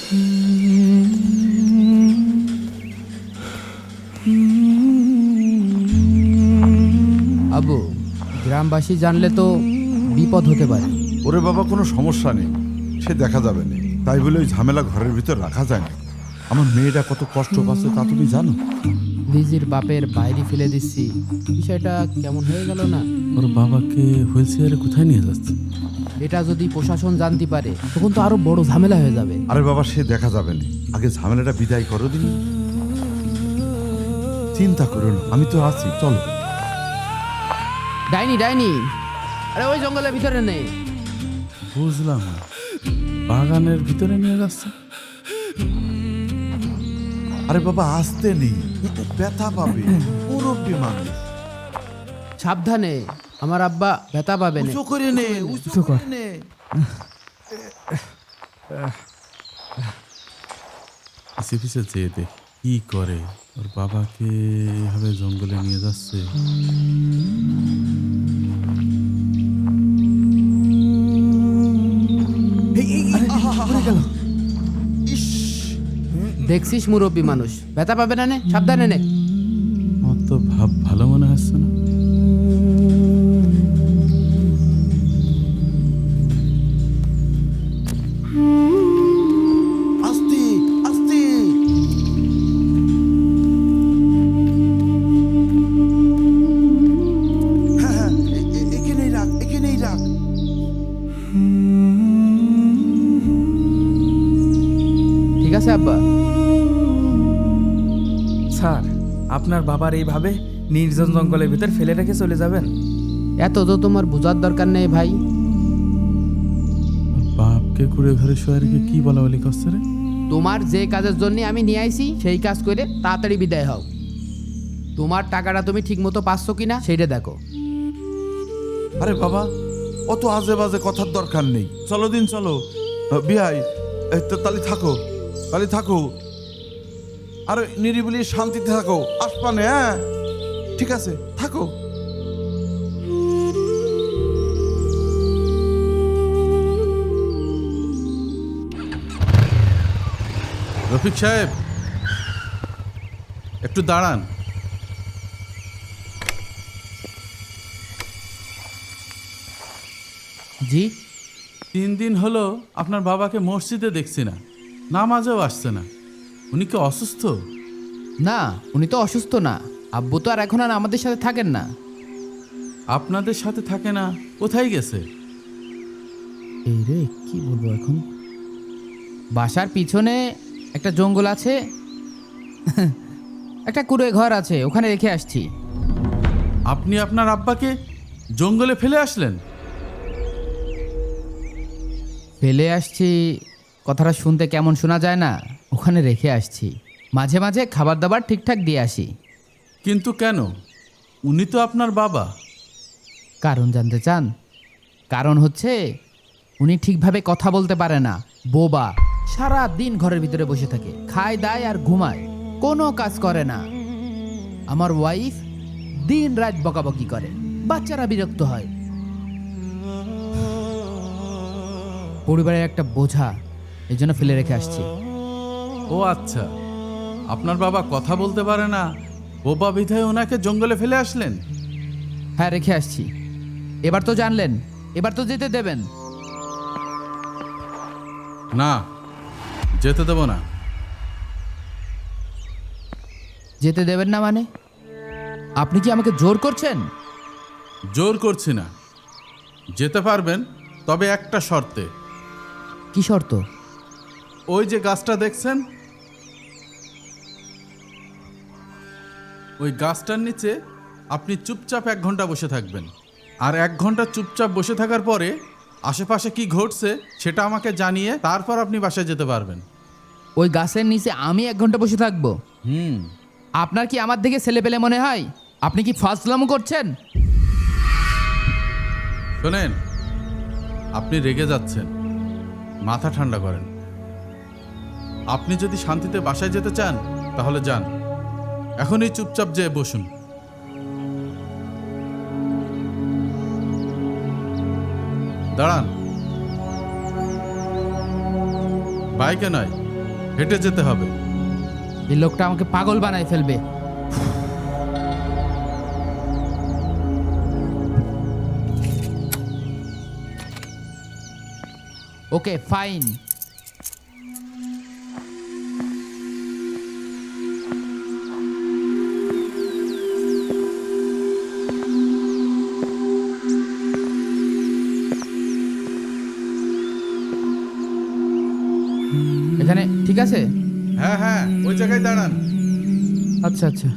আবু, গ্রামবাসী জানলে তো বিপদ হতে পারে। ওরে বাবা, কোনো সমস্যা নেই, সে দেখা যাবে না। তাই বলে ওই ঝামেলা ঘরের ভিতর রাখা যায় না। আমার মেয়েটা কত কষ্ট পাচ্ছে তা তুমি জানো। লিজির বাপের বাইরে ফেলে দিচ্ছি, বিষয়টা কেমন হয়ে গেল না? ওর বাবাকে হুইল চেয়ারে কোথায় নিয়ে যাচ্ছে? এটা যদি প্রশাসন জানতে পারে তখন তো আরো বড় ঝামেলা হয়ে যাবে। আরে বাবা, সে দেখা যাবে না, আগে ঝামেলাটা বিদায় করো দিন। চিন্তা করো না, আমি তো আছি, চলো। ডাইনি ডাইনি, আরে ওই জঙ্গলের ভিতরে নেই। বুঝলাম না, বাগানের ভিতরে নিয়ে যাচ্ছে। আরে বাবা, আসতে নেই, একটু ব্যথা পাবে, মুরব্বী মানুষ। সাবধানে, আমার আব্বা ব্যথা পাবে না। উঁচু করে নে, উঁচু করে নে। পিছে পিছে যেয়ে দেখ কি করে। ওর বাবাকে এভাবে জঙ্গলে নিয়ে যাচ্ছে। দেখছিস মুরব্বী মানুষ, ব্যথা পাবে না নে, সাবধানে নে। আমার তো ভাব ভালো মনে হচ্ছে না। আস্তে আস্তে। হ্যাঁ হ্যাঁ, এখানেই রাখ, এখানেই রাখ। ঠিক আছে আব্বা। স্যার, আপনার বাবার এইভাবে নির্জন জঙ্গলের ভিতর ফেলে রেখে চলে যাবেন? এত তো তোমার বোঝার দরকার নেই ভাই। ওর বাপকে কুড়ে ঘরে শোয়া রেখে কি বলা বলি করছে রে? তোমার যে কাজের জন্য আমি নিয়ে আইছি সেই কাজ করে তাড়াতাড়ি বিদায় হও। তোমার টাকাটা তুমি ঠিক মতো পাচ্ছ কিনা সেইটা দেখো। আরে বাবা, অত আজে বাজে কথার দরকার নেই, চলো দিন, চলো। বিয়াই, তাহলে থাকো, তাহলে থাকো, আর নিরিবিলি শান্তিতে থাকো, আসপানে। হ্যাঁ ঠিক আছে, থাকো। রফিক সাহেব, একটু দাঁড়ান। জি? 3 দিন হলো আপনার বাবাকে মসজিদে দেখছি না, নামাজেও আসছে না। উনি কি অসুস্থ? না, উনি তো অসুস্থ না। আব্বু তো আর এখন আর আমাদের সাথে থাকেন না। আপনাদের সাথে থাকে না, কোথায় গেছে? এই রে, কি বলবো এখন। বাসার পিছনে একটা জঙ্গল আছে, একটা কুড়ে ঘর আছে, ওখানে রেখে আসছি। আপনি আপনার আব্বাকে জঙ্গলে ফেলে আসলেন? ফেলে আসছি কথাটা শুনতে কেমন শোনা যায় না? ওখানে রেখে আসছি, মাঝে মাঝে খাবার দাবার ঠিকঠাক দিয়ে আসি। কিন্তু কেন? উনি তো আপনার বাবা। কারণ জানতে চান? কারণ হচ্ছে উনি ঠিকভাবে কথা বলতে পারে না, বোবা। সারা দিন ঘরের ভিতরে বসে থাকে, খায় দায় আর ঘুমায়, কোনো কাজ করে না। আমার ওয়াইফ দিন রাত বকাবকি করে, বাচ্চারা বিরক্ত হয়। পরিবারের একটা বোঝা, এই জন্য ফেলে রেখে আসছি। ও আচ্ছা, আপনার বাবা কথা বলতে পারে না, বোবা বিধায় ওনাকে জঙ্গলে ফেলে আসলেন? হ্যাঁ, রেখে আসছি। এবার তো জানলেন, এবার তো যেতে দেবেন। না, যেতে দেব না। যেতে দেবেন না মানে? আপনি কি আমাকে জোর করছেন? জোর করছি না, যেতে পারবেন, তবে একটা শর্তে। কি শর্ত? ওই যে গাছটা দেখছেন, ওই গাছটার নিচে আপনি চুপচাপ 1 ঘন্টা বসে থাকবেন। আর 1 ঘন্টা চুপচাপ বসে থাকার পরে আশেপাশে কি ঘটছে সেটা আমাকে জানিয়ে তারপর আপনি বাসায় যেতে পারবেন। ওই গাছের নিচে আমি 1 ঘন্টা বসে থাকবো? আপনার কি আমার দিকে ছেলে পেলে মনে হয়? আপনি কি ফাজলামো করছেন? শোনেন, আপনি রেগে যাচ্ছেন, মাথা ঠান্ডা করেন। আপনি যদি শান্তিতে বাসায় যেতে চান তাহলে যান, এখনই চুপচাপ যেয়ে বসুন। দাঁড়ান, বাইকে নয়, হেঁটে যেতে হবে। এই লোকটা আমাকে পাগল বানায় ফেলবে। Okay fine. এখানে ঠিক আছে? হ্যাঁ হ্যাঁ, ওই জায়গায় দাঁড়ান। আচ্ছা আচ্ছা।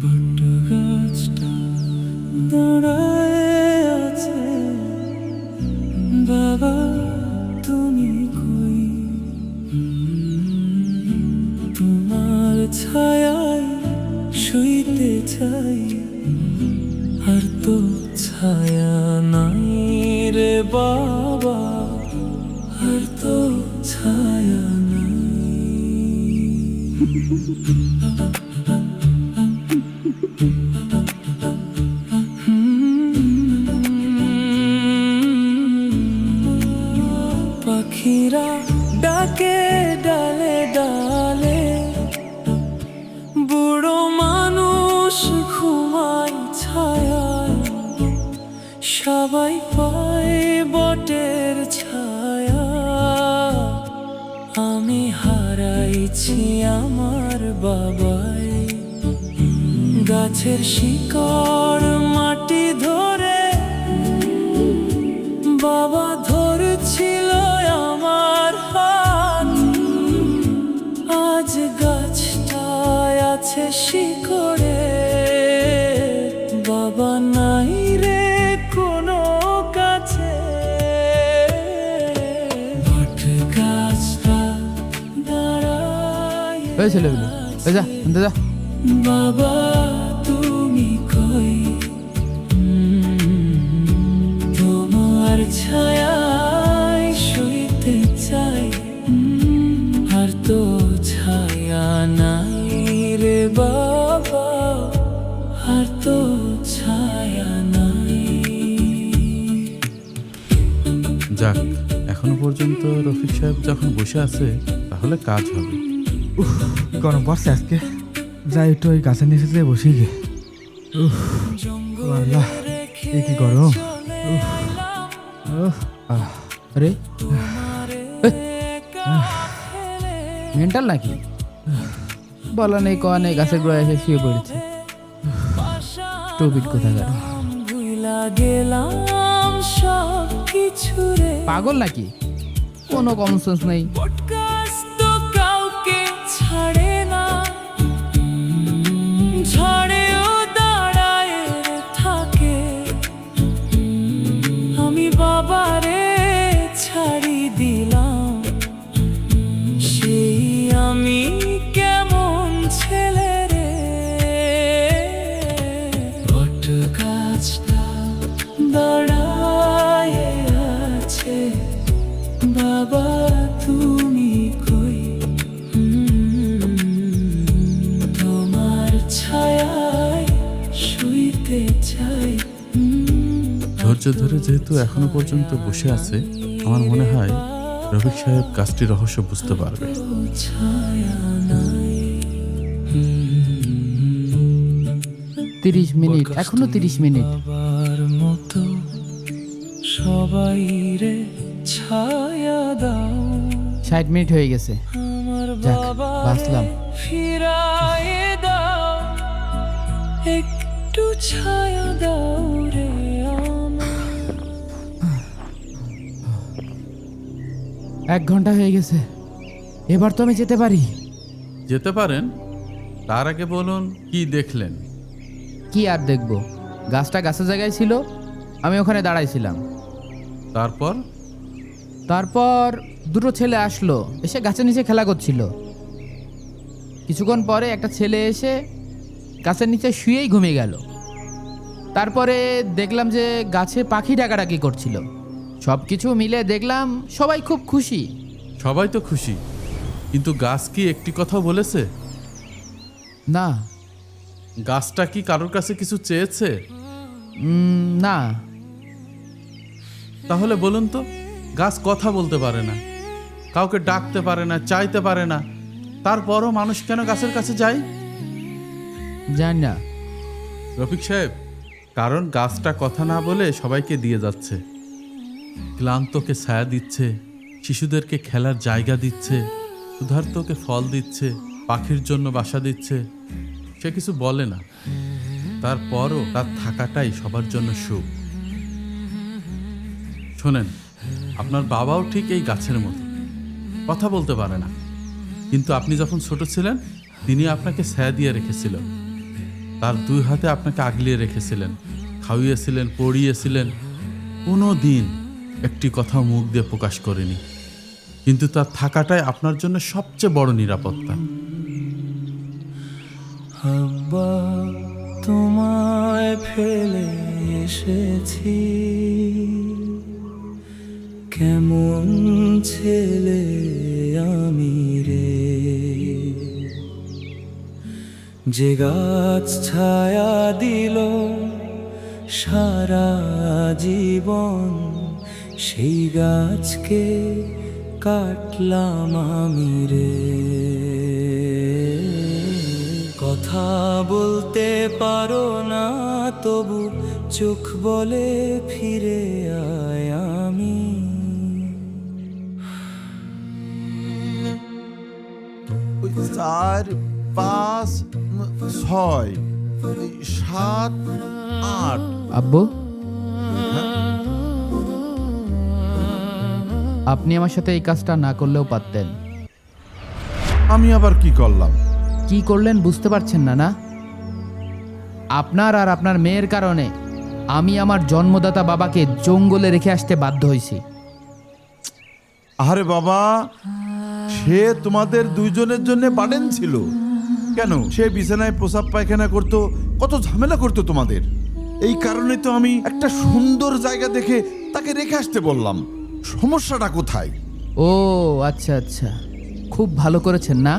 বটগাছটা দাঁড়ায়ে আছে, বাবা তুমি কই? তোমার ছায়ায় শুইতে চাই, আর তো ছায়া নাই রে বাবা, আর তো ছায়া নাই। পাখিরা ডাকে ডালে ডালে, বুড়ো মানুষ ঘুমায় ছায়ায়, সবাই পায় বটের ছায়া, আমি হারাইছি আমার বাবাই। গাছের শিকড় মাটি ধরে বাবা ধরছিল আমার হাত, আজ গাছটায় আছে শিকড়ে, বাবা নাই রে কোনো কাছে। বট গাছটা দাঁড়ায় এই ছেলেগুলো, এই যা আনতে যা। বাবা তুমি কই? তোমার ছায়ায় শুইতে চাই, আর তো ছায়া নাই রে বাবা, আর তো ছায়া নাই। যাক, এখনো পর্যন্ত রফিক সাহেব যখন বসে আছে তাহলে কাজ হবে। গরম পড়ছে আজকে, যাই একটু ওই গাছের নিচে যেয়ে বসি গে। আল্লাহ, এ কি গরম! আরে মেন্টাল নাকি? বলা নেই কয়া নেই, গাছের গোড়ায় এসে শুয়ে পড়েছে। টুপিট কোথাকার, ভুলা গেলাম সব কিছু রে। পাগল নাকি? কোনো কমন সেন্স নেই। বটগাছ তো কাউকে ছাড়ে না, ঝড়েও দাঁড়ায় থাকে, আমি বাবারে ছাড়ি দিলাম, সেই আমি কেমন ছেলে রে। বটগাছটা দাঁড়ায় আছে, বাবা তুমি কই? তোমার ছায়ায় শুইতে চাই। ধৈর্য ধরে যেহেতু এখনো পর্যন্ত বসে আছে, আমার মনে হয় রফিক সাহেব কাজটির রহস্য বুঝতে পারবে। ছায়া নাই। 30 মিনিট, এখনো 30 মিনিট। বাবার মতো সবাই রে ছায়া দাও, 60 মিনিট হয়ে গেছে। আমার যাক, বাবা বাঁচলাম। ফিরায়ে দাও, একটু ছায়া দাও রে আমার। 1 ঘন্টা হয়ে গেছে, এবার তো আমি যেতে পারি। যেতে পারেন, তার আগে বলুন কি দেখলেন? কি আর দেখবো, গাছটা গাছের জায়গায় ছিল, আমি ওখানে দাঁড়াইছিলাম। তারপর তারপর দুটো ছেলে আসলো, এসে গাছের নিচে খেলা করছিল। কিছুক্ষণ পরে একটা ছেলে এসে গাছের নিচে শুয়েই ঘুমিয়ে গেল। তারপরে দেখলাম যে গাছে পাখি ডাকাডাকি করছিল। সব কিছু মিলে দেখলাম সবাই খুব খুশি। সবাই তো খুশি, কিন্তু গাছ কি একটি কথা বলেছে? না গাছটা কি কারোর কাছে কিছু চেয়েছে? না, তাহলে বলুন তো, গাছ কথা বলতে পারে না, কাউকে ডাকতে পারে না, চাইতে পারে না, তারপরও মানুষ কেন গাছের কাছে যায়? জানি না। রফিক সাহেব, কারণ গাছটা কথা না বলে সবাইকে দিয়ে যাচ্ছে, ক্লান্তকে ছায়া দিচ্ছে, শিশুদেরকে খেলার জায়গা দিচ্ছে, ক্ষুধার্তকে ফল দিচ্ছে, পাখির জন্য বাসা দিচ্ছে। সে কিছু বলে না, তারপরও তার থাকাটাই সবার জন্য সুখ। শোনেন, আপনার বাবাও ঠিক এই গাছের মতো, কথা বলতে পারে না, কিন্তু আপনি যখন ছোট ছিলেন তিনি আপনাকে ছায়া দিয়ে রেখেছিল, তার দুই হাতে আপনাকে আগলিয়ে রেখেছিলেন, খাওয়িয়েছিলেন, পড়িয়েছিলেন, কোনো দিন একটি কথা মুখ দিয়ে প্রকাশ করেনি, কিন্তু তার থাকাটাই আপনার জন্য সবচেয়ে বড় নিরাপত্তা। আব্বা তোমায় ফেলে এসেছি, কেমন ছেলে আমি রে, যে গাছ ছায়া দিল সারা জীবন, সেই গাছকে কাটলাম আমি রে। কথা বলতে পারো না তবু চোখ বলে ফিরে আয় আমি। 4 5 6 7 8। আব্বু, আপনি আমার সাথে এই কাজটা না করলেও পারতেন। আমি আবার কি করলাম? কি করলেন বুঝতে পারছেন না? না, আপনার আর আপনার মেয়ের কারণে আমি আমার জন্মদাতা বাবাকে জঙ্গলে রেখে আসতে বাধ্য হয়েছি। আরে বাবা, সে তোমাদের দুইজনের জন্য বার্ডেন ছিল কেন? সে বিছানায় প্রসাব পায়খানা করতো, কত ঝামেলা করতো তোমাদের। এই কারণে তো আমি একটা সুন্দর জায়গা দেখে তাকে রেখে আসতে বললাম। সমস্যাটা কোথায়? ও আচ্ছা আচ্ছা, খুব ভালো করেছেন না।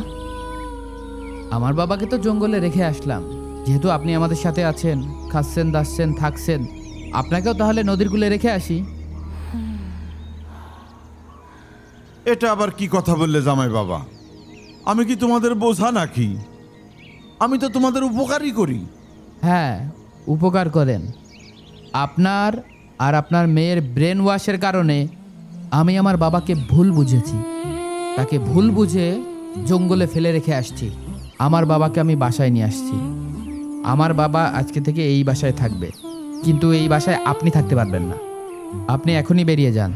আমার বাবাকে তো জঙ্গলে রেখে আসলাম, যেহেতু আপনি আমাদের সাথে আছেন, খাচ্ছেন, দাচ্ছেন, থাকছেন, আপনাকেও তাহলে নদীর কূলে রেখে আসি। এটা আবার কি কথা বললে জামাই বাবা? আমি কি তোমাদের বোঝা নাকি? আমি তো তোমাদের উপকারই করি। হ্যাঁ, উপকার করেন। আপনার আর আপনার মেয়ের ব্রেন ওয়াশের কারণে আমি আমার বাবাকে ভুল বুঝেছি, তাকে ভুল বুঝে জঙ্গলে ফেলে রেখে আসছি। আমার বাবাকে আমি বাসায় নিয়ে আসছি। আমার বাবা আজকে থেকে এই বাসায় থাকবে, কিন্তু এই বাসায় আপনি থাকতে পারবেন না। আপনি এখনই বেরিয়ে যান,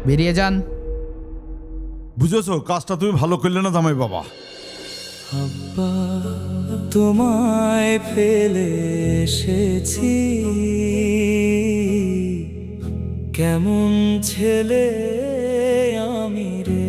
বেরিয়ে যান। বুঝেছো, কাজটা তুমি ভালো করলে না জামাই বাবা। আব্বা তোমায় ফেলে এসেছি, কেমন ছেলে আমি রে,